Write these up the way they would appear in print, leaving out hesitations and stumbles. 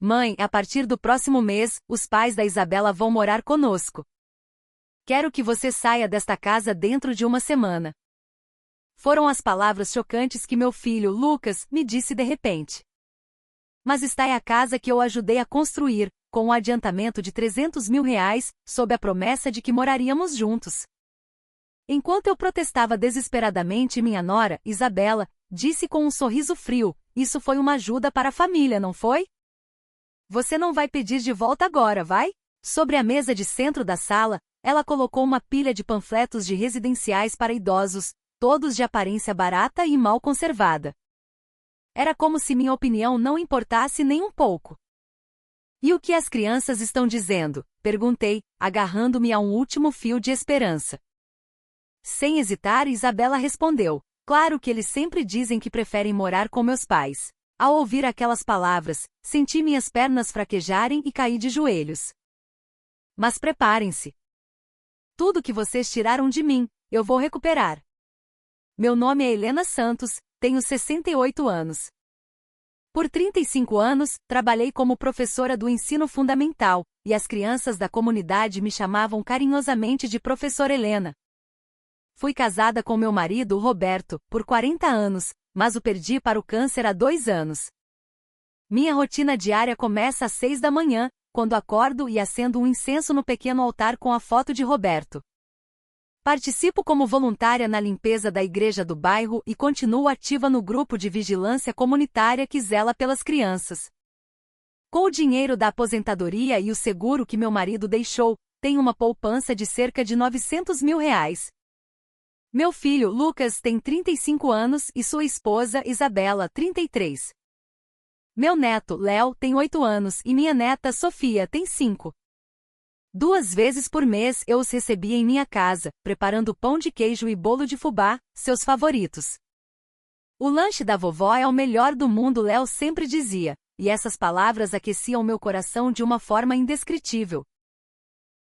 Mãe, a partir do próximo mês, os pais da Isabela vão morar conosco. Quero que você saia desta casa dentro de uma semana. Foram as palavras chocantes que meu filho, Lucas, me disse de repente. Mas está aí a casa que eu ajudei a construir, com um adiantamento de R$300 mil, sob a promessa de que moraríamos juntos. Enquanto eu protestava desesperadamente, minha nora, Isabela, disse com um sorriso frio, isso foi uma ajuda para a família, não foi? Você não vai pedir de volta agora, vai? Sobre a mesa de centro da sala, ela colocou uma pilha de panfletos de residenciais para idosos, todos de aparência barata e mal conservada. Era como se minha opinião não importasse nem um pouco. E o que as crianças estão dizendo? Perguntei, agarrando-me a um último fio de esperança. Sem hesitar, Isabela respondeu, claro que eles sempre dizem que preferem morar com meus pais. Ao ouvir aquelas palavras, senti minhas pernas fraquejarem e caí de joelhos. Mas preparem-se. Tudo que vocês tiraram de mim, eu vou recuperar. Meu nome é Helena Santos, tenho 68 anos. Por 35 anos, trabalhei como professora do ensino fundamental, e as crianças da comunidade me chamavam carinhosamente de Professora Helena. Fui casada com meu marido, Roberto, por 40 anos, mas o perdi para o câncer há 2 anos. Minha rotina diária começa às 6 da manhã, quando acordo e acendo um incenso no pequeno altar com a foto de Roberto. Participo como voluntária na limpeza da igreja do bairro e continuo ativa no grupo de vigilância comunitária que zela pelas crianças. Com o dinheiro da aposentadoria e o seguro que meu marido deixou, tenho uma poupança de cerca de R$900 mil. Meu filho, Lucas, tem 35 anos e sua esposa, Isabela, 33. Meu neto, Léo, tem 8 anos e minha neta, Sofia, tem 5. 2 vezes por mês eu os recebia em minha casa, preparando pão de queijo e bolo de fubá, seus favoritos. O lanche da vovó é o melhor do mundo, Léo sempre dizia, e essas palavras aqueciam meu coração de uma forma indescritível.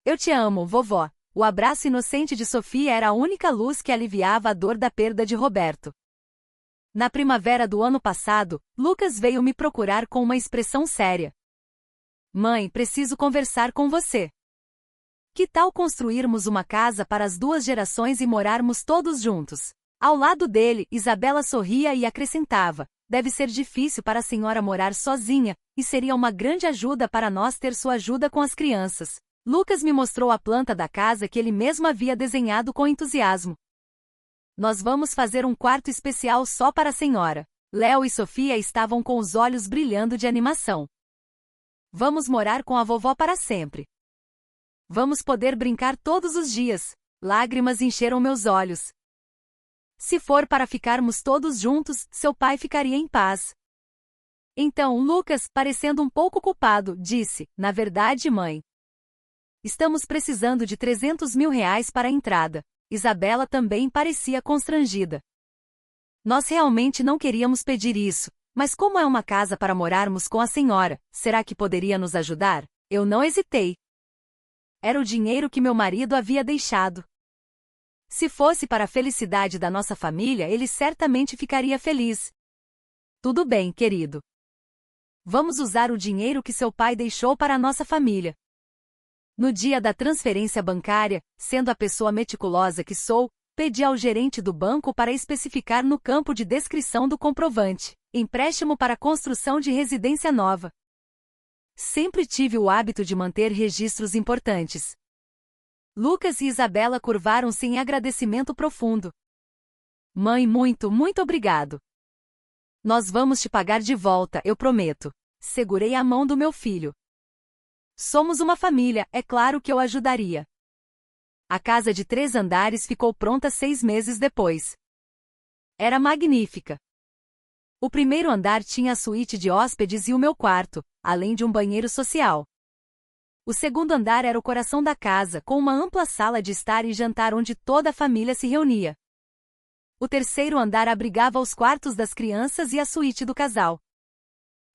Eu te amo, vovó. O abraço inocente de Sofia era a única luz que aliviava a dor da perda de Roberto. Na primavera do ano passado, Lucas veio me procurar com uma expressão séria. Mãe, preciso conversar com você. Que tal construirmos uma casa para as 2 gerações e morarmos todos juntos? Ao lado dele, Isabela sorria e acrescentava, deve ser difícil para a senhora morar sozinha, e seria uma grande ajuda para nós ter sua ajuda com as crianças. Lucas me mostrou a planta da casa que ele mesmo havia desenhado com entusiasmo. Nós vamos fazer um quarto especial só para a senhora. Léo e Sofia estavam com os olhos brilhando de animação. Vamos morar com a vovó para sempre. Vamos poder brincar todos os dias. Lágrimas encheram meus olhos. Se for para ficarmos todos juntos, seu pai ficaria em paz. Então Lucas, parecendo um pouco culpado, disse, na verdade, mãe. Estamos precisando de R$300 mil para a entrada. Isabela também parecia constrangida. Nós realmente não queríamos pedir isso, mas como é uma casa para morarmos com a senhora, será que poderia nos ajudar? Eu não hesitei. Era o dinheiro que meu marido havia deixado. Se fosse para a felicidade da nossa família, ele certamente ficaria feliz. Tudo bem, querido. Vamos usar o dinheiro que seu pai deixou para a nossa família. No dia da transferência bancária, sendo a pessoa meticulosa que sou, pedi ao gerente do banco para especificar no campo de descrição do comprovante, empréstimo para construção de residência nova. Sempre tive o hábito de manter registros importantes. Lucas e Isabela curvaram-se em agradecimento profundo. Mãe, muito obrigado. Nós vamos te pagar de volta, eu prometo. Segurei a mão do meu filho. Somos uma família, é claro que eu ajudaria. A casa de 3 andares ficou pronta 6 meses depois. Era magnífica. O primeiro andar tinha a suíte de hóspedes e o meu quarto, além de um banheiro social. O segundo andar era o coração da casa, com uma ampla sala de estar e jantar onde toda a família se reunia. O terceiro andar abrigava os quartos das crianças e a suíte do casal.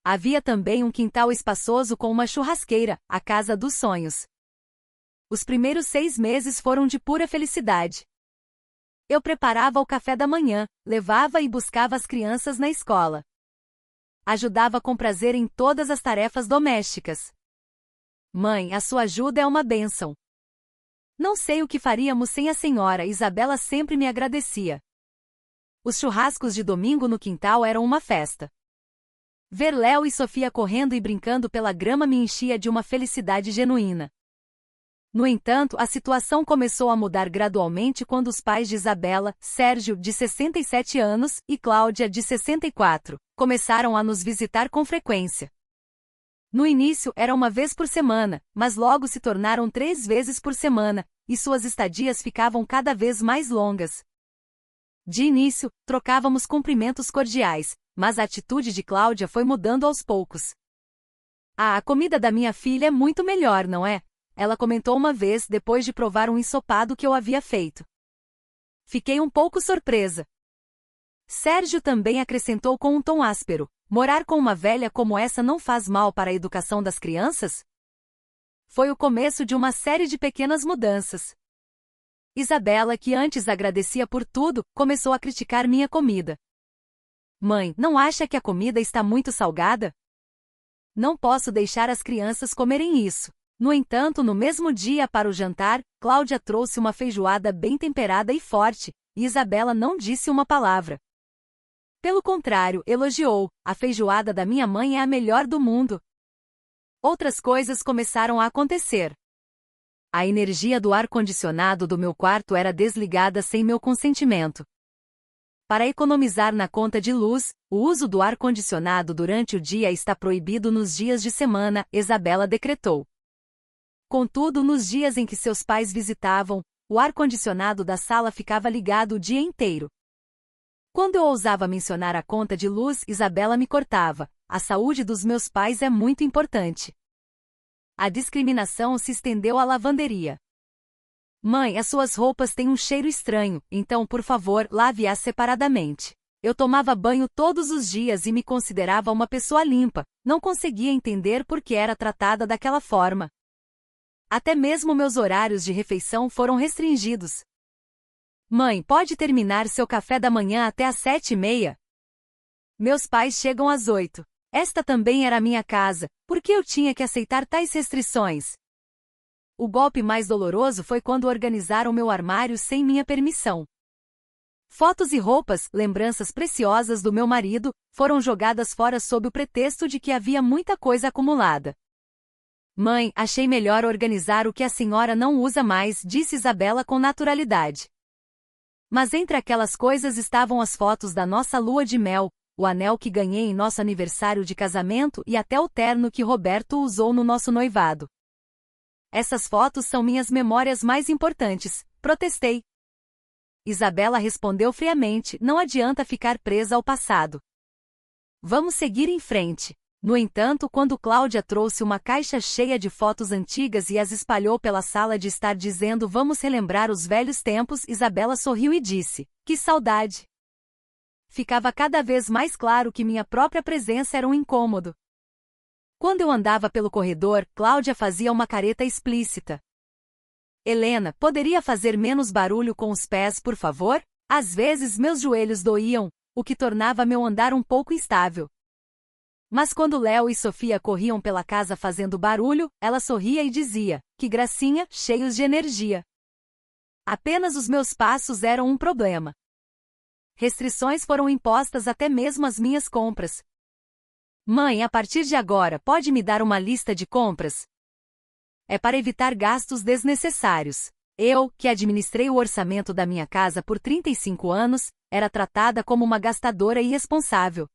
Havia também um quintal espaçoso com uma churrasqueira, a casa dos sonhos. Os primeiros 6 meses foram de pura felicidade. Eu preparava o café da manhã, levava e buscava as crianças na escola. Ajudava com prazer em todas as tarefas domésticas. Mãe, a sua ajuda é uma bênção. Não sei o que faríamos sem a senhora, Isabela sempre me agradecia. Os churrascos de domingo no quintal eram uma festa. Ver Léo e Sofia correndo e brincando pela grama me enchia de uma felicidade genuína. No entanto, a situação começou a mudar gradualmente quando os pais de Isabela, Sérgio, de 67 anos, e Cláudia, de 64, começaram a nos visitar com frequência. No início era uma vez por semana, mas logo se tornaram 3 vezes por semana, e suas estadias ficavam cada vez mais longas. De início, trocávamos cumprimentos cordiais, mas a atitude de Cláudia foi mudando aos poucos. A comida da minha filha é muito melhor, não é? Ela comentou uma vez depois de provar um ensopado que eu havia feito. Fiquei um pouco surpresa. Sérgio também acrescentou com um tom áspero: morar com uma velha como essa não faz mal para a educação das crianças? Foi o começo de uma série de pequenas mudanças. Isabela, que antes agradecia por tudo, começou a criticar minha comida. Mãe, não acha que a comida está muito salgada? Não posso deixar as crianças comerem isso. No entanto, no mesmo dia para o jantar, Cláudia trouxe uma feijoada bem temperada e forte, e Isabela não disse uma palavra. Pelo contrário, elogiou: a feijoada da minha mãe é a melhor do mundo. Outras coisas começaram a acontecer. A energia do ar-condicionado do meu quarto era desligada sem meu consentimento. Para economizar na conta de luz, o uso do ar-condicionado durante o dia está proibido nos dias de semana, Isabela decretou. Contudo, nos dias em que seus pais visitavam, o ar-condicionado da sala ficava ligado o dia inteiro. Quando eu ousava mencionar a conta de luz, Isabela me cortava: a saúde dos meus pais é muito importante. A discriminação se estendeu à lavanderia. Mãe, as suas roupas têm um cheiro estranho, então por favor, lave-as separadamente. Eu tomava banho todos os dias e me considerava uma pessoa limpa, não conseguia entender por que era tratada daquela forma. Até mesmo meus horários de refeição foram restringidos. Mãe, pode terminar seu café da manhã até às 7h30? Meus pais chegam às 8. Esta também era minha casa, por que eu tinha que aceitar tais restrições? O golpe mais doloroso foi quando organizaram meu armário sem minha permissão. Fotos e roupas, lembranças preciosas do meu marido, foram jogadas fora sob o pretexto de que havia muita coisa acumulada. Mãe, achei melhor organizar o que a senhora não usa mais, disse Isabela com naturalidade. Mas entre aquelas coisas estavam as fotos da nossa lua de mel, o anel que ganhei em nosso aniversário de casamento e até o terno que Roberto usou no nosso noivado. Essas fotos são minhas memórias mais importantes, protestei. Isabela respondeu friamente: não adianta ficar presa ao passado. Vamos seguir em frente. No entanto, quando Cláudia trouxe uma caixa cheia de fotos antigas e as espalhou pela sala de estar dizendo vamos relembrar os velhos tempos, Isabela sorriu e disse: que saudade! Ficava cada vez mais claro que minha própria presença era um incômodo. Quando eu andava pelo corredor, Cláudia fazia uma careta explícita. Helena, poderia fazer menos barulho com os pés, por favor? Às vezes meus joelhos doíam, o que tornava meu andar um pouco instável. Mas quando Léo e Sofia corriam pela casa fazendo barulho, ela sorria e dizia: que gracinha, cheios de energia. Apenas os meus passos eram um problema. Restrições foram impostas até mesmo às minhas compras. Mãe, a partir de agora, pode me dar uma lista de compras? É para evitar gastos desnecessários. Eu, que administrei o orçamento da minha casa por 35 anos, era tratada como uma gastadora irresponsável.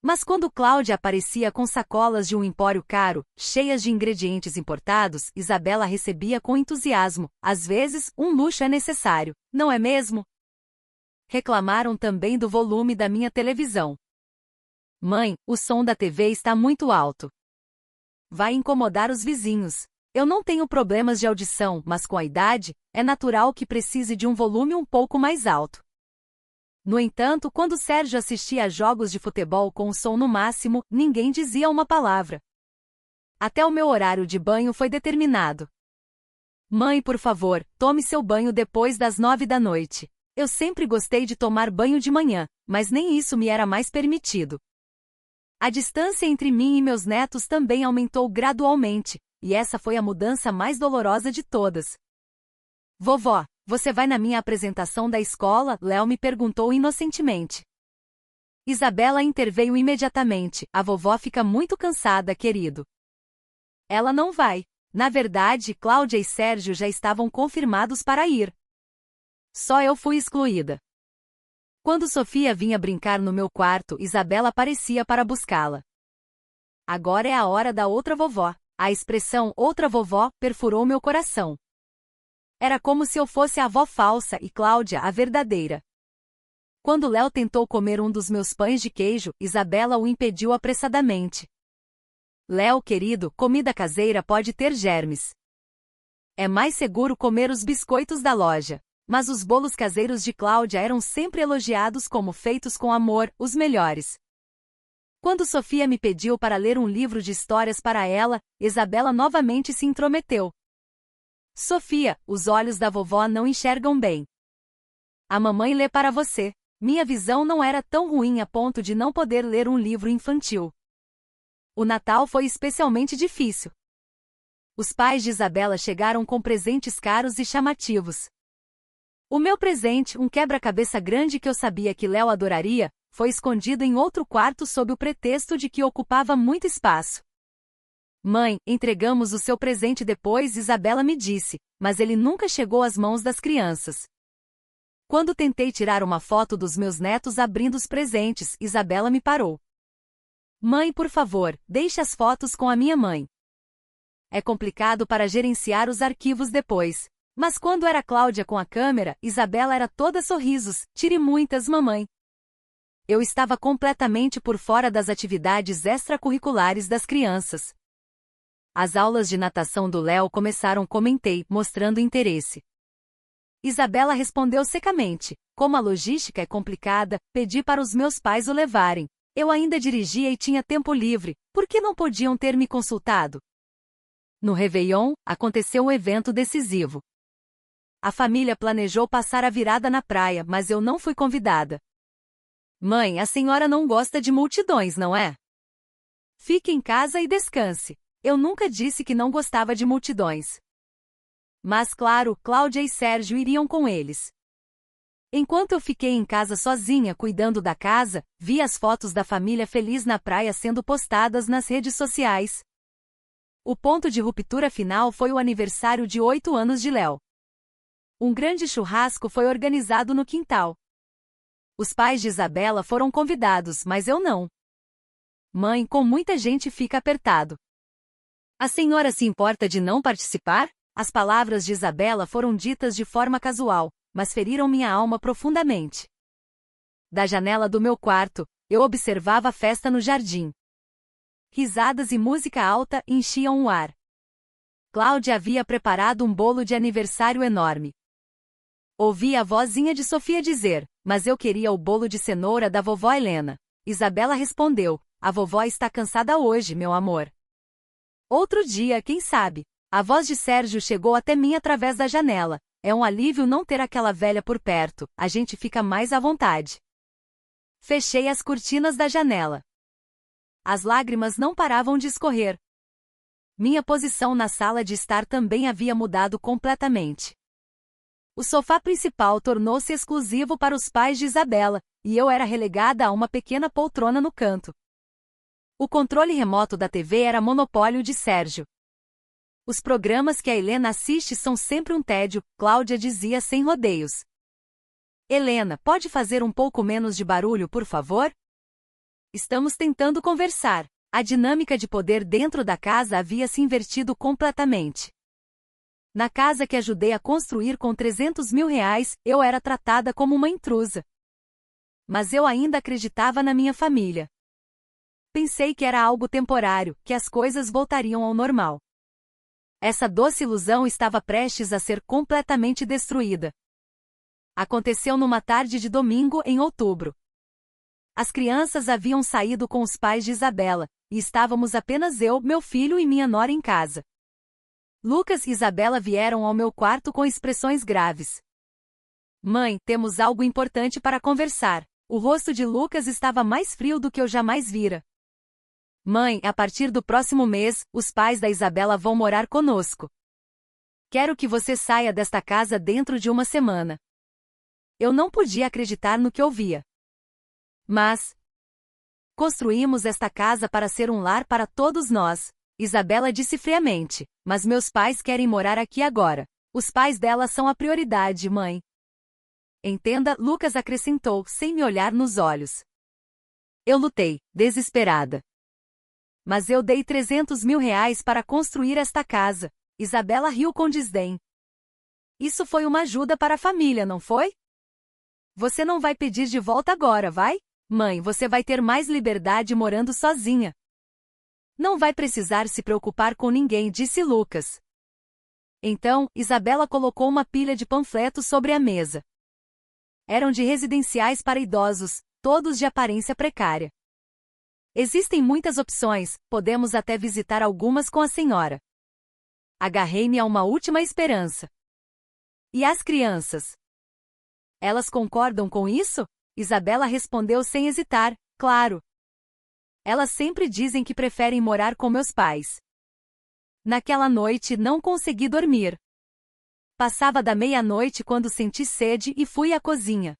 Mas quando Cláudia aparecia com sacolas de um empório caro, cheias de ingredientes importados, Isabela recebia com entusiasmo: às vezes, um luxo é necessário, não é mesmo? Reclamaram também do volume da minha televisão. Mãe, o som da TV está muito alto. Vai incomodar os vizinhos. Eu não tenho problemas de audição, mas com a idade, é natural que precise de um volume um pouco mais alto. No entanto, quando Sérgio assistia a jogos de futebol com o som no máximo, ninguém dizia uma palavra. Até o meu horário de banho foi determinado. Mãe, por favor, tome seu banho depois das 9 da noite. Eu sempre gostei de tomar banho de manhã, mas nem isso me era mais permitido. A distância entre mim e meus netos também aumentou gradualmente, e essa foi a mudança mais dolorosa de todas. Vovó, você vai na minha apresentação da escola? Léo me perguntou inocentemente. Isabela interveio imediatamente. A vovó fica muito cansada, querido. Ela não vai. Na verdade, Cláudia e Sérgio já estavam confirmados para ir. Só eu fui excluída. Quando Sofia vinha brincar no meu quarto, Isabela aparecia para buscá-la. Agora é a hora da outra vovó. A expressão outra vovó perfurou meu coração. Era como se eu fosse a avó falsa e Cláudia a verdadeira. Quando Léo tentou comer um dos meus pães de queijo, Isabela o impediu apressadamente. Léo, querido, comida caseira pode ter germes. É mais seguro comer os biscoitos da loja. Mas os bolos caseiros de Cláudia eram sempre elogiados como feitos com amor, os melhores. Quando Sofia me pediu para ler um livro de histórias para ela, Isabela novamente se intrometeu. Sofia, os olhos da vovó não enxergam bem. A mamãe lê para você. Minha visão não era tão ruim a ponto de não poder ler um livro infantil. O Natal foi especialmente difícil. Os pais de Isabela chegaram com presentes caros e chamativos. O meu presente, um quebra-cabeça grande que eu sabia que Léo adoraria, foi escondido em outro quarto sob o pretexto de que ocupava muito espaço. Mãe, entregamos o seu presente depois, Isabela me disse, mas ele nunca chegou às mãos das crianças. Quando tentei tirar uma foto dos meus netos abrindo os presentes, Isabela me parou. Mãe, por favor, deixe as fotos com a minha mãe. É complicado para gerenciar os arquivos depois. Mas quando era Cláudia com a câmera, Isabela era toda sorrisos, tire muitas, mamãe. Eu estava completamente por fora das atividades extracurriculares das crianças. As aulas de natação do Léo começaram, comentei, mostrando interesse. Isabela respondeu secamente. Como a logística é complicada, pedi para os meus pais o levarem. Eu ainda dirigia e tinha tempo livre, por que não podiam ter me consultado? No Réveillon, aconteceu um evento decisivo. A família planejou passar a virada na praia, mas eu não fui convidada. Mãe, a senhora não gosta de multidões, não é? Fique em casa e descanse. Eu nunca disse que não gostava de multidões. Mas claro, Cláudia e Sérgio iriam com eles. Enquanto eu fiquei em casa sozinha cuidando da casa, vi as fotos da família feliz na praia sendo postadas nas redes sociais. O ponto de ruptura final foi o aniversário de 8 anos de Léo. Um grande churrasco foi organizado no quintal. Os pais de Isabela foram convidados, mas eu não. Mãe, com muita gente fica apertado. A senhora se importa de não participar? As palavras de Isabela foram ditas de forma casual, mas feriram minha alma profundamente. Da janela do meu quarto, eu observava a festa no jardim. Risadas e música alta enchiam o ar. Cláudia havia preparado um bolo de aniversário enorme. Ouvi a vozinha de Sofia dizer, mas eu queria o bolo de cenoura da vovó Helena. Isabela respondeu, a vovó está cansada hoje, meu amor. Outro dia, quem sabe? A voz de Sérgio chegou até mim através da janela. É um alívio não ter aquela velha por perto, a gente fica mais à vontade. Fechei as cortinas da janela. As lágrimas não paravam de escorrer. Minha posição na sala de estar também havia mudado completamente. O sofá principal tornou-se exclusivo para os pais de Isabela, e eu era relegada a uma pequena poltrona no canto. O controle remoto da TV era monopólio de Sérgio. Os programas que a Helena assiste são sempre um tédio, Cláudia dizia sem rodeios. Helena, pode fazer um pouco menos de barulho, por favor? Estamos tentando conversar. A dinâmica de poder dentro da casa havia se invertido completamente. Na casa que ajudei a construir com 300 mil reais, eu era tratada como uma intrusa. Mas eu ainda acreditava na minha família. Pensei que era algo temporário, que as coisas voltariam ao normal. Essa doce ilusão estava prestes a ser completamente destruída. Aconteceu numa tarde de domingo em outubro. As crianças haviam saído com os pais de Isabela, e estávamos apenas eu, meu filho e minha nora em casa. Lucas e Isabela vieram ao meu quarto com expressões graves. Mãe, temos algo importante para conversar. O rosto de Lucas estava mais frio do que eu jamais vira. Mãe, a partir do próximo mês, os pais da Isabela vão morar conosco. Quero que você saia desta casa dentro de uma semana. Eu não podia acreditar no que ouvia. Mas construímos esta casa para ser um lar para todos nós. Isabela disse friamente, mas meus pais querem morar aqui agora. Os pais dela são a prioridade, mãe. Entenda, Lucas acrescentou, sem me olhar nos olhos. Eu lutei, desesperada. Mas eu dei 300 mil reais para construir esta casa. Isabela riu com desdém. Isso foi uma ajuda para a família, não foi? Você não vai pedir de volta agora, vai? Mãe, você vai ter mais liberdade morando sozinha. Não vai precisar se preocupar com ninguém, disse Lucas. Então, Isabela colocou uma pilha de panfletos sobre a mesa. Eram de residenciais para idosos, todos de aparência precária. Existem muitas opções, podemos até visitar algumas com a senhora. Agarrei-me a uma última esperança. E as crianças? Elas concordam com isso? Isabela respondeu sem hesitar, claro. Elas sempre dizem que preferem morar com meus pais. Naquela noite não consegui dormir. Passava da meia-noite quando senti sede e fui à cozinha.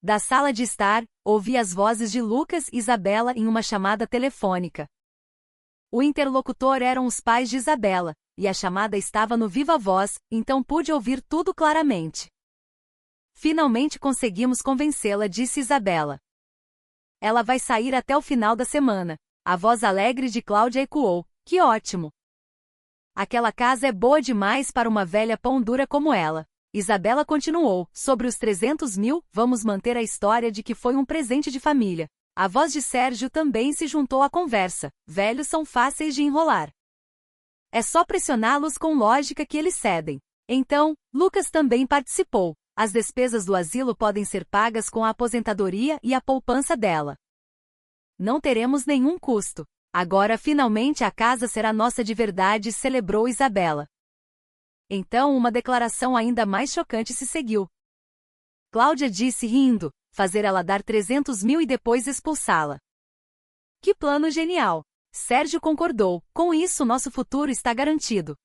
Da sala de estar, ouvi as vozes de Lucas e Isabela em uma chamada telefônica. O interlocutor eram os pais de Isabela, e a chamada estava no viva voz, então pude ouvir tudo claramente. Finalmente conseguimos convencê-la, disse Isabela. Ela vai sair até o final da semana. A voz alegre de Cláudia ecoou. Que ótimo! Aquela casa é boa demais para uma velha pão dura como ela. Isabela continuou, sobre os 300 mil, vamos manter a história de que foi um presente de família. A voz de Sérgio também se juntou à conversa. Velhos são fáceis de enrolar. É só pressioná-los com lógica que eles cedem. Então, Lucas também participou. As despesas do asilo podem ser pagas com a aposentadoria e a poupança dela. Não teremos nenhum custo. Agora finalmente a casa será nossa de verdade, celebrou Isabela. Então uma declaração ainda mais chocante se seguiu. Cláudia disse rindo, fazer ela dar 300 mil e depois expulsá-la. Que plano genial! Sérgio concordou, com isso nosso futuro está garantido.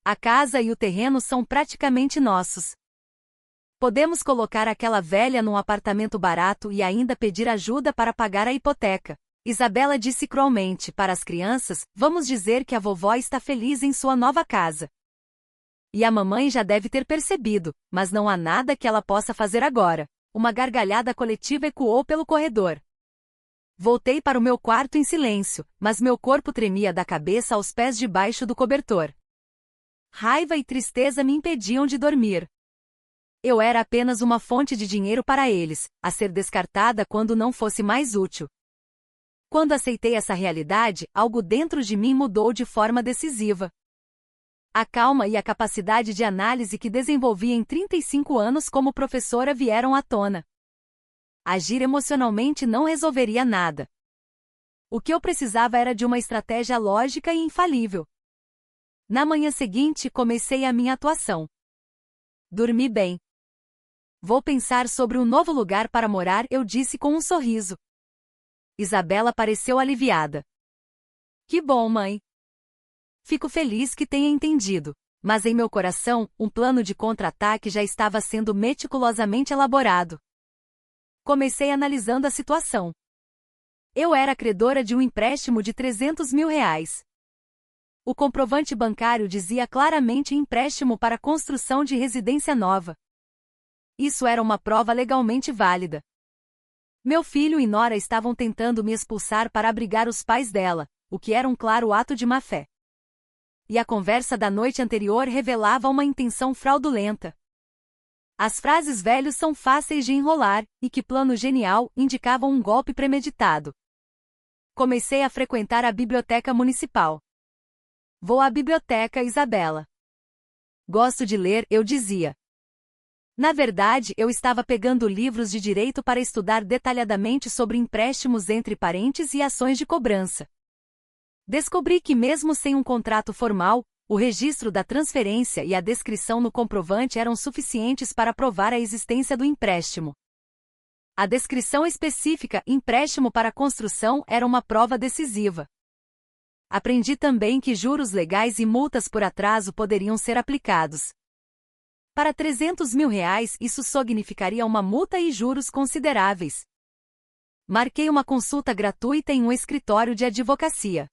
A casa e o terreno são praticamente nossos. Podemos colocar aquela velha num apartamento barato e ainda pedir ajuda para pagar a hipoteca. Isabela disse cruelmente para as crianças, vamos dizer que a vovó está feliz em sua nova casa. E a mamãe já deve ter percebido, mas não há nada que ela possa fazer agora. Uma gargalhada coletiva ecoou pelo corredor. Voltei para o meu quarto em silêncio, mas meu corpo tremia da cabeça aos pés debaixo do cobertor. Raiva e tristeza me impediam de dormir. Eu era apenas uma fonte de dinheiro para eles, a ser descartada quando não fosse mais útil. Quando aceitei essa realidade, algo dentro de mim mudou de forma decisiva. A calma e a capacidade de análise que desenvolvi em 35 anos como professora vieram à tona. Agir emocionalmente não resolveria nada. O que eu precisava era de uma estratégia lógica e infalível. Na manhã seguinte, comecei a minha atuação. Dormi bem. Vou pensar sobre um novo lugar para morar, eu disse com um sorriso. Isabela pareceu aliviada. Que bom, mãe. Fico feliz que tenha entendido. Mas em meu coração, um plano de contra-ataque já estava sendo meticulosamente elaborado. Comecei analisando a situação. Eu era credora de um empréstimo de 300 mil reais. O comprovante bancário dizia claramente empréstimo para construção de residência nova. Isso era uma prova legalmente válida. Meu filho e nora estavam tentando me expulsar para abrigar os pais dela, o que era um claro ato de má-fé. E a conversa da noite anterior revelava uma intenção fraudulenta. As frases velhos são fáceis de enrolar, e que plano genial indicavam um golpe premeditado. Comecei a frequentar a biblioteca municipal. Vou à biblioteca, Isabela. Gosto de ler, eu dizia. Na verdade, eu estava pegando livros de direito para estudar detalhadamente sobre empréstimos entre parentes e ações de cobrança. Descobri que mesmo sem um contrato formal, o registro da transferência e a descrição no comprovante eram suficientes para provar a existência do empréstimo. A descrição específica, empréstimo para construção, era uma prova decisiva. Aprendi também que juros legais e multas por atraso poderiam ser aplicados. Para R$300 mil, isso significaria uma multa e juros consideráveis. Marquei uma consulta gratuita em um escritório de advocacia.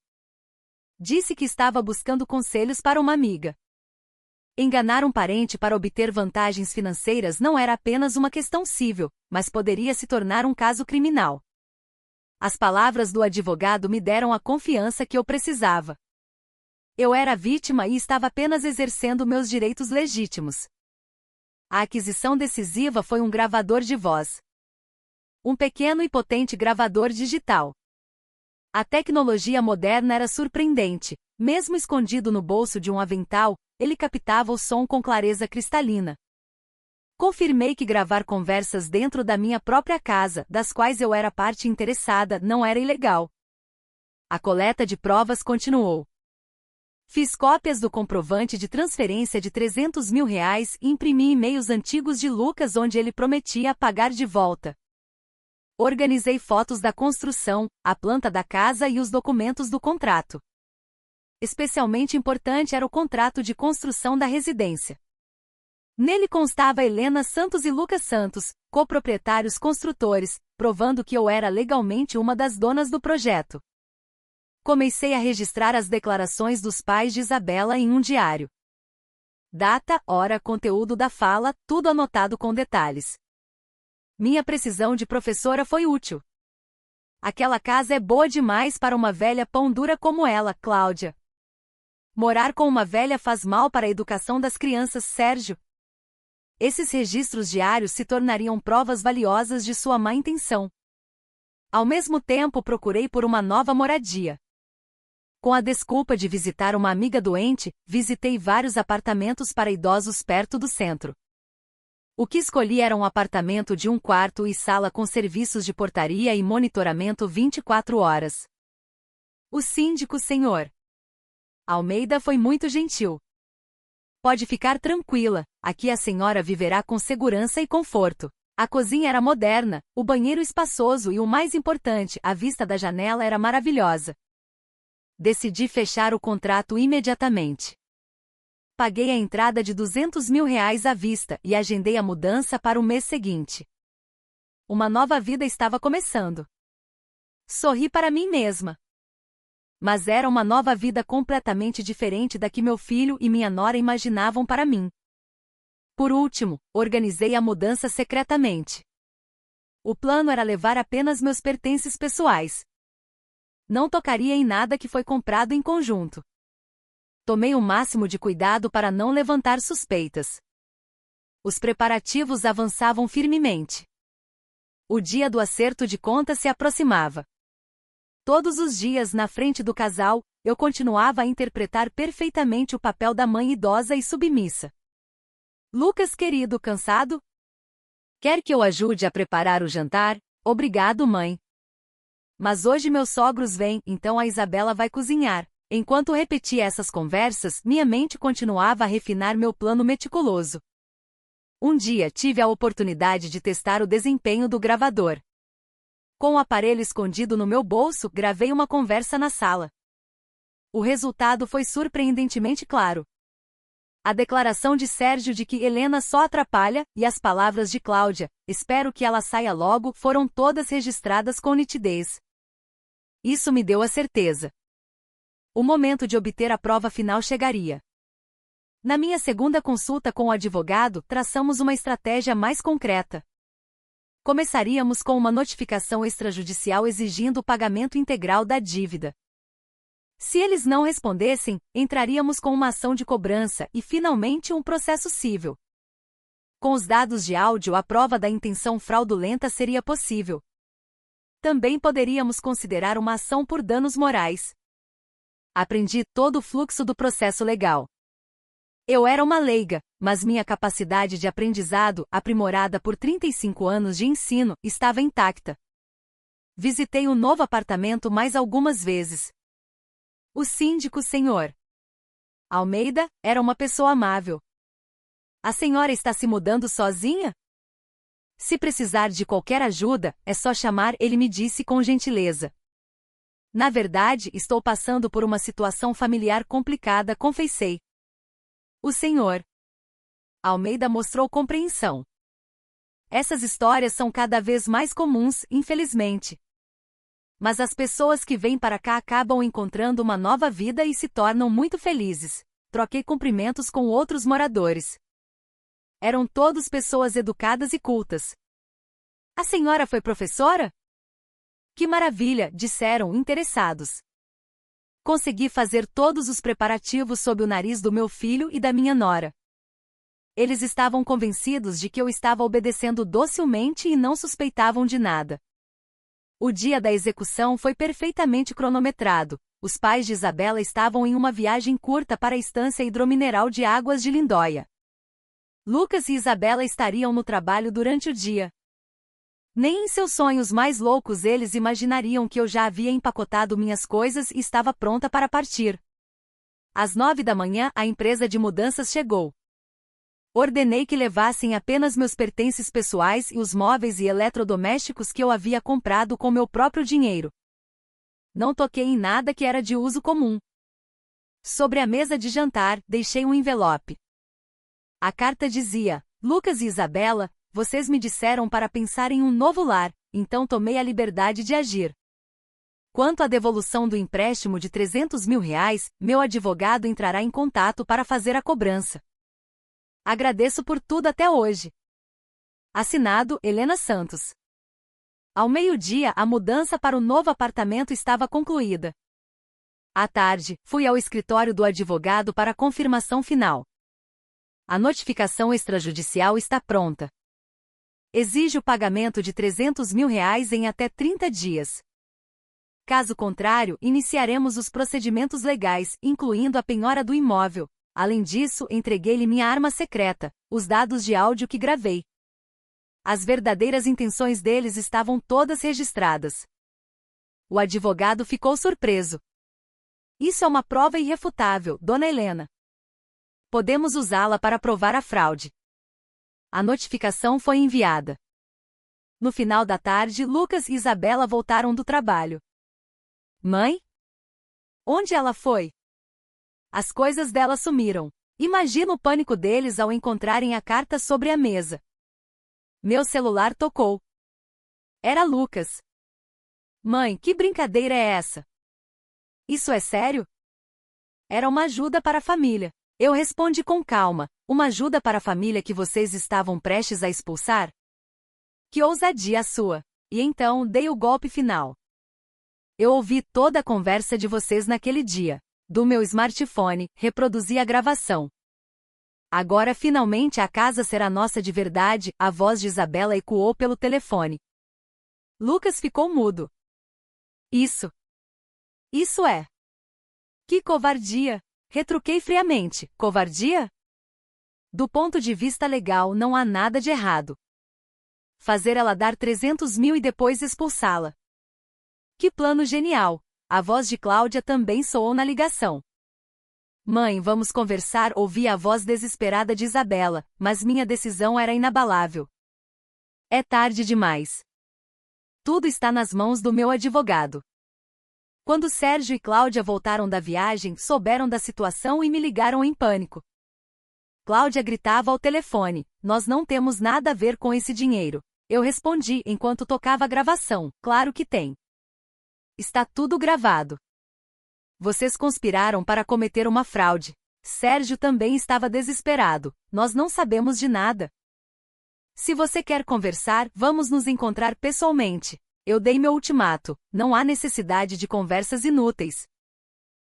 Disse que estava buscando conselhos para uma amiga. Enganar um parente para obter vantagens financeiras não era apenas uma questão civil, mas poderia se tornar um caso criminal. As palavras do advogado me deram a confiança que eu precisava. Eu era vítima e estava apenas exercendo meus direitos legítimos. A aquisição decisiva foi um gravador de voz. Um pequeno e potente gravador digital. A tecnologia moderna era surpreendente. Mesmo escondido no bolso de um avental, ele captava o som com clareza cristalina. Confirmei que gravar conversas dentro da minha própria casa, das quais eu era parte interessada, não era ilegal. A coleta de provas continuou. Fiz cópias do comprovante de transferência de R$300 mil e imprimi e-mails antigos de Lucas onde ele prometia pagar de volta. Organizei fotos da construção, a planta da casa e os documentos do contrato. Especialmente importante era o contrato de construção da residência. Nele constava Helena Santos e Lucas Santos, coproprietários construtores, provando que eu era legalmente uma das donas do projeto. Comecei a registrar as declarações dos pais de Isabela em um diário. Data, hora, conteúdo da fala, tudo anotado com detalhes. Minha precisão de professora foi útil. Aquela casa é boa demais para uma velha pão dura como ela, Cláudia. Morar com uma velha faz mal para a educação das crianças, Sérgio. Esses registros diários se tornariam provas valiosas de sua má intenção. Ao mesmo tempo, procurei por uma nova moradia. Com a desculpa de visitar uma amiga doente, visitei vários apartamentos para idosos perto do centro. O que escolhi era um apartamento de 1 quarto e sala com serviços de portaria e monitoramento 24 horas. O síndico, Sr. Almeida, foi muito gentil. Pode ficar tranquila, aqui a senhora viverá com segurança e conforto. A cozinha era moderna, o banheiro espaçoso e o mais importante, a vista da janela era maravilhosa. Decidi fechar o contrato imediatamente. Paguei a entrada de R$200 mil à vista e agendei a mudança para o mês seguinte. Uma nova vida estava começando. Sorri para mim mesma. Mas era uma nova vida completamente diferente da que meu filho e minha nora imaginavam para mim. Por último, organizei a mudança secretamente. O plano era levar apenas meus pertences pessoais. Não tocaria em nada que foi comprado em conjunto. Tomei o máximo de cuidado para não levantar suspeitas. Os preparativos avançavam firmemente. O dia do acerto de contas se aproximava. Todos os dias, na frente do casal, eu continuava a interpretar perfeitamente o papel da mãe idosa e submissa. Lucas, querido, cansado? Quer que eu ajude a preparar o jantar? Obrigado, mãe. Mas hoje meus sogros vêm, então a Isabela vai cozinhar. Enquanto repetia essas conversas, minha mente continuava a refinar meu plano meticuloso. Um dia tive a oportunidade de testar o desempenho do gravador. Com o aparelho escondido no meu bolso, gravei uma conversa na sala. O resultado foi surpreendentemente claro. A declaração de Sérgio de que Helena só atrapalha, e as palavras de Cláudia, espero que ela saia logo, foram todas registradas com nitidez. Isso me deu a certeza. O momento de obter a prova final chegaria. Na minha segunda consulta com o advogado, traçamos uma estratégia mais concreta. Começaríamos com uma notificação extrajudicial exigindo o pagamento integral da dívida. Se eles não respondessem, entraríamos com uma ação de cobrança e, finalmente, um processo civil. Com os dados de áudio, a prova da intenção fraudulenta seria possível. Também poderíamos considerar uma ação por danos morais. Aprendi todo o fluxo do processo legal. Eu era uma leiga, mas minha capacidade de aprendizado, aprimorada por 35 anos de ensino, estava intacta. Visitei o novo apartamento mais algumas vezes. O síndico, Sr. Almeida, era uma pessoa amável. A senhora está se mudando sozinha? Se precisar de qualquer ajuda, é só chamar, ele me disse com gentileza. Na verdade, estou passando por uma situação familiar complicada, confessei. O Sr. Almeida mostrou compreensão. Essas histórias são cada vez mais comuns, infelizmente. Mas as pessoas que vêm para cá acabam encontrando uma nova vida e se tornam muito felizes. Troquei cumprimentos com outros moradores. Eram todos pessoas educadas e cultas. A senhora foi professora? Que maravilha, disseram interessados. Consegui fazer todos os preparativos sob o nariz do meu filho e da minha nora. Eles estavam convencidos de que eu estava obedecendo docilmente e não suspeitavam de nada. O dia da execução foi perfeitamente cronometrado. Os pais de Isabela estavam em uma viagem curta para a estância hidromineral de Águas de Lindóia. Lucas e Isabela estariam no trabalho durante o dia. Nem em seus sonhos mais loucos eles imaginariam que eu já havia empacotado minhas coisas e estava pronta para partir. Às 9 da manhã, a empresa de mudanças chegou. Ordenei que levassem apenas meus pertences pessoais e os móveis e eletrodomésticos que eu havia comprado com meu próprio dinheiro. Não toquei em nada que era de uso comum. Sobre a mesa de jantar, deixei um envelope. A carta dizia: Lucas e Isabela, vocês me disseram para pensar em um novo lar, então tomei a liberdade de agir. Quanto à devolução do empréstimo de R$300 mil, meu advogado entrará em contato para fazer a cobrança. Agradeço por tudo até hoje. Assinado, Helena Santos. Ao meio-dia, a mudança para o novo apartamento estava concluída. À tarde, fui ao escritório do advogado para a confirmação final. A notificação extrajudicial está pronta. Exige o pagamento de R$300 mil em até 30 dias. Caso contrário, iniciaremos os procedimentos legais, incluindo a penhora do imóvel. Além disso, entreguei-lhe minha arma secreta, os dados de áudio que gravei. As verdadeiras intenções deles estavam todas registradas. O advogado ficou surpreso. Isso é uma prova irrefutável, dona Helena. Podemos usá-la para provar a fraude. A notificação foi enviada. No final da tarde, Lucas e Isabela voltaram do trabalho. Mãe? Onde ela foi? As coisas dela sumiram. Imagino o pânico deles ao encontrarem a carta sobre a mesa. Meu celular tocou. Era Lucas. Mãe, que brincadeira é essa? Isso é sério? Era uma ajuda para a família. Eu respondi com calma. Uma ajuda para a família que vocês estavam prestes a expulsar? Que ousadia a sua! E então dei o golpe final. Eu ouvi toda a conversa de vocês naquele dia. Do meu smartphone, reproduzi a gravação. Agora finalmente a casa será nossa de verdade, a voz de Isabela ecoou pelo telefone. Lucas ficou mudo. Isso é. Que covardia! Retruquei friamente. Covardia? Do ponto de vista legal não há nada de errado. Fazer ela dar 300 mil e depois expulsá-la. Que plano genial! A voz de Cláudia também soou na ligação. Mãe, vamos conversar, ouvi a voz desesperada de Isabela, mas minha decisão era inabalável. É tarde demais. Tudo está nas mãos do meu advogado. Quando Sérgio e Cláudia voltaram da viagem, souberam da situação e me ligaram em pânico. Cláudia gritava ao telefone: nós não temos nada a ver com esse dinheiro. Eu respondi enquanto tocava a gravação: claro que tem. Está tudo gravado. Vocês conspiraram para cometer uma fraude. Sérgio também estava desesperado. Nós não sabemos de nada. Se você quer conversar, vamos nos encontrar pessoalmente. Eu dei meu ultimato. Não há necessidade de conversas inúteis.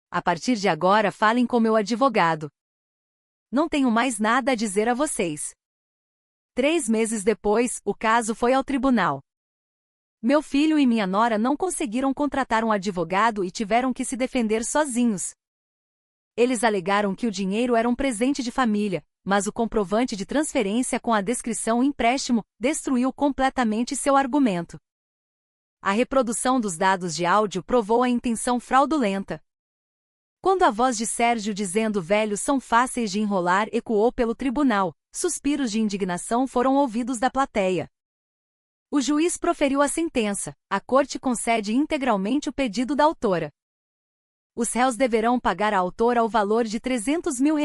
A partir de agora, falem com meu advogado. Não tenho mais nada a dizer a vocês. 3 meses depois, o caso foi ao tribunal. Meu filho e minha nora não conseguiram contratar um advogado e tiveram que se defender sozinhos. Eles alegaram que o dinheiro era um presente de família, mas o comprovante de transferência com a descrição empréstimo destruiu completamente seu argumento. A reprodução dos dados de áudio provou a intenção fraudulenta. Quando a voz de Sérgio dizendo velhos são fáceis de enrolar ecoou pelo tribunal, suspiros de indignação foram ouvidos da plateia. O juiz proferiu a sentença. A corte concede integralmente o pedido da autora. Os réus deverão pagar à autora o valor de R$300 mil,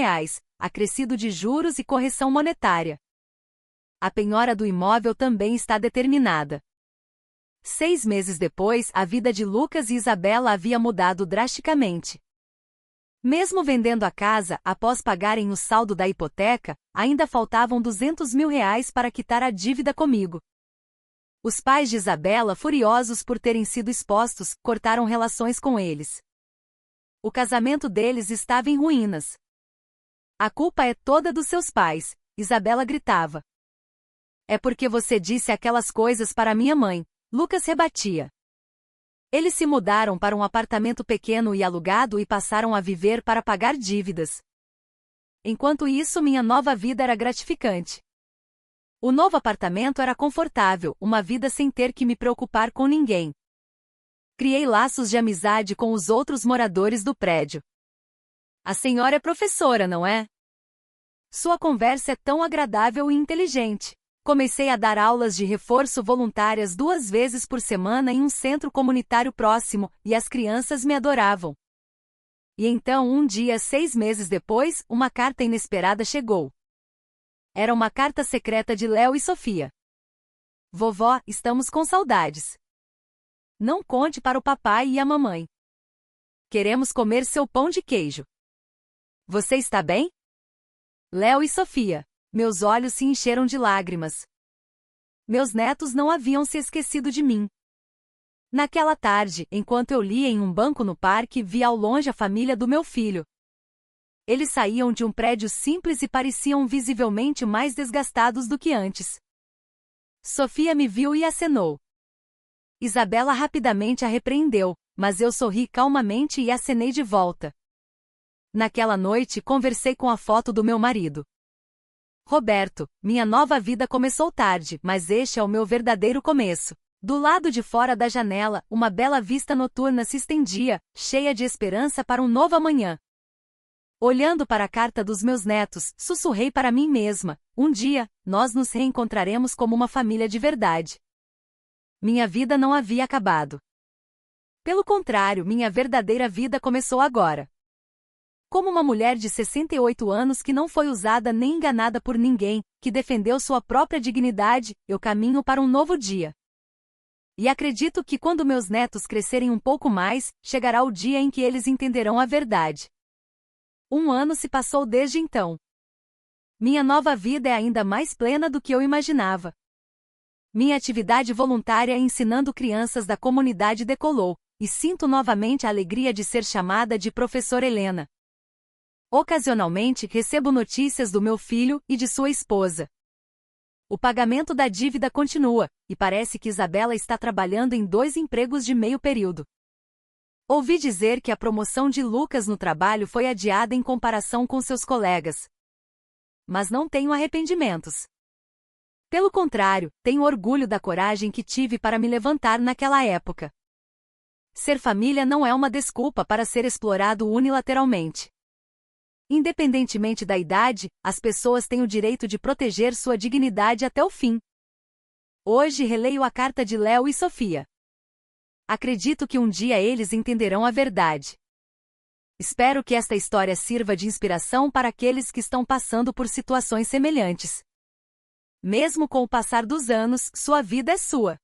acrescido de juros e correção monetária. A penhora do imóvel também está determinada. 6 meses depois, a vida de Lucas e Isabela havia mudado drasticamente. Mesmo vendendo a casa, após pagarem o saldo da hipoteca, ainda faltavam R$200 mil para quitar a dívida comigo. Os pais de Isabela, furiosos por terem sido expostos, cortaram relações com eles. O casamento deles estava em ruínas. A culpa é toda dos seus pais, Isabela gritava. É porque você disse aquelas coisas para minha mãe, Lucas rebatia. Eles se mudaram para um apartamento pequeno e alugado e passaram a viver para pagar dívidas. Enquanto isso, minha nova vida era gratificante. O novo apartamento era confortável, uma vida sem ter que me preocupar com ninguém. Criei laços de amizade com os outros moradores do prédio. A senhora é professora, não é? Sua conversa é tão agradável e inteligente. Comecei a dar aulas de reforço voluntárias 2 vezes por semana em um centro comunitário próximo, e as crianças me adoravam. E então, um dia, 6 meses depois, uma carta inesperada chegou. Era uma carta secreta de Léo e Sofia. Vovó, estamos com saudades. Não conte para o papai e a mamãe. Queremos comer seu pão de queijo. Você está bem? Léo e Sofia. Meus olhos se encheram de lágrimas. Meus netos não haviam se esquecido de mim. Naquela tarde, enquanto eu lia em um banco no parque, vi ao longe a família do meu filho. Eles saíam de um prédio simples e pareciam visivelmente mais desgastados do que antes. Sofia me viu e acenou. Isabela rapidamente a repreendeu, mas eu sorri calmamente e acenei de volta. Naquela noite, conversei com a foto do meu marido. Roberto, minha nova vida começou tarde, mas este é o meu verdadeiro começo. Do lado de fora da janela, uma bela vista noturna se estendia, cheia de esperança para um novo amanhã. Olhando para a carta dos meus netos, sussurrei para mim mesma: um dia, nós nos reencontraremos como uma família de verdade. Minha vida não havia acabado. Pelo contrário, minha verdadeira vida começou agora. Como uma mulher de 68 anos que não foi usada nem enganada por ninguém, que defendeu sua própria dignidade, eu caminho para um novo dia. E acredito que quando meus netos crescerem um pouco mais, chegará o dia em que eles entenderão a verdade. 1 ano se passou desde então. Minha nova vida é ainda mais plena do que eu imaginava. Minha atividade voluntária ensinando crianças da comunidade decolou, e sinto novamente a alegria de ser chamada de Professora Helena. Ocasionalmente recebo notícias do meu filho e de sua esposa. O pagamento da dívida continua, e parece que Isabela está trabalhando em 2 empregos de meio período. Ouvi dizer que a promoção de Lucas no trabalho foi adiada em comparação com seus colegas. Mas não tenho arrependimentos. Pelo contrário, tenho orgulho da coragem que tive para me levantar naquela época. Ser família não é uma desculpa para ser explorado unilateralmente. Independentemente da idade, as pessoas têm o direito de proteger sua dignidade até o fim. Hoje releio a carta de Léo e Sofia. Acredito que um dia eles entenderão a verdade. Espero que esta história sirva de inspiração para aqueles que estão passando por situações semelhantes. Mesmo com o passar dos anos, sua vida é sua.